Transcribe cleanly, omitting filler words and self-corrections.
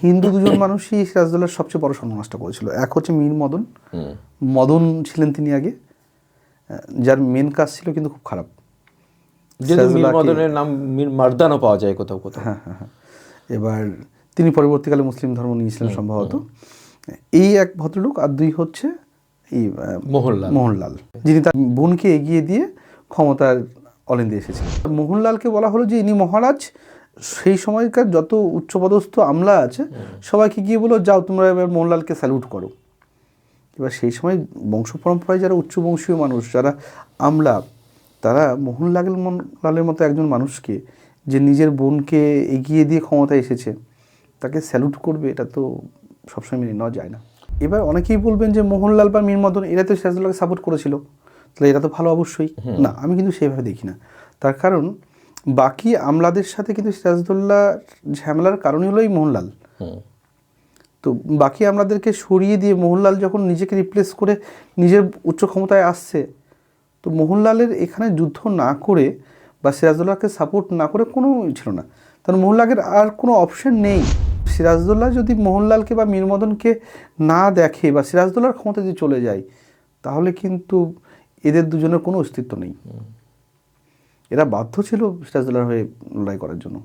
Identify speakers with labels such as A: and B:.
A: হিন্দু দুজন মানুষই সিরাজদৌল্লার সবচেয়ে বড় সর্বনাশটা করেছিল। এক হচ্ছে মীর মদন, মদন ছিলেন তিনি আগে, যার মেন কাজ ছিল কিন্তু খুব খারাপ।
B: যেহেতু মীর মদনের নাম মীর মারদানও পাওয়া যায় কোথাও কোথাও।
A: হ্যাঁ হ্যাঁ হ্যাঁ। এবার তিনি পরবর্তীকালে মুসলিম ধর্ম নিয়েছিলেন সম্ভবত। এই এক ভদ্রলোক, আর দুই হচ্ছে এই মোহনলাল, যিনি তার বোনকে এগিয়ে দিয়ে ক্ষমতার অলিন্দে এসেছিলেন। মোহনলালকে বলা হলো যে ইনি মহারাজ, সেই সময়কার যত উচ্চপদস্থ আমলা আছে সবাইকে গিয়ে বলো যাও তোমরা এবার মোহনলালকে স্যালুট করো। এবার সেই সময় বংশ পরম্পরায় যারা উচ্চ বংশীয় মানুষ, যারা আমলা, তারা মোহনলালের মতো একজন মানুষকে, যে নিজের বোনকে এগিয়ে দিয়ে ক্ষমতায় এসেছে, তাকে স্যালুট করবে, এটা তো সবসময় মেনে নেওয়া যায় না। এবার অনেকেই বলবেন যে মোহনলাল বা মীর মদন এরা তো সিরাজদৌল্লাহকে সাপোর্ট করেছিল, তাহলে এরা তো ভালো অবশ্যই। না, আমি কিন্তু সেইভাবে দেখি না। তার কারণ বাকি আমলাদের সাথে কিন্তু সিরাজদৌল্লাহ ঝামেলার কারণই হলো এই মোহনলাল। তো বাকি আমলাদেরকে সরিয়ে দিয়ে মোহনলাল যখন নিজেকে রিপ্লেস করে নিজের উচ্চ ক্ষমতায় আসছে, তো মোহনলালের এখানে যুদ্ধ না করে বা সিরাজদৌল্লাহকে সাপোর্ট না করে কোনো ছিল না। কারণ মোহনলালের আর কোনো অপশন নেই। সিরাজদৌল্লাহ যদি মোহনলালকে বা মীর মদনকে না দেখে বা সিরাজদৌল্লাহর ক্ষমতা যদি চলে যায়, তাহলে কিন্তু এদের দুজনের কোনো অস্তিত্ব নেই। এরা বাধ্য ছিল সিরাজদৌল্লাহর হয়ে লড়াই করার জন্য।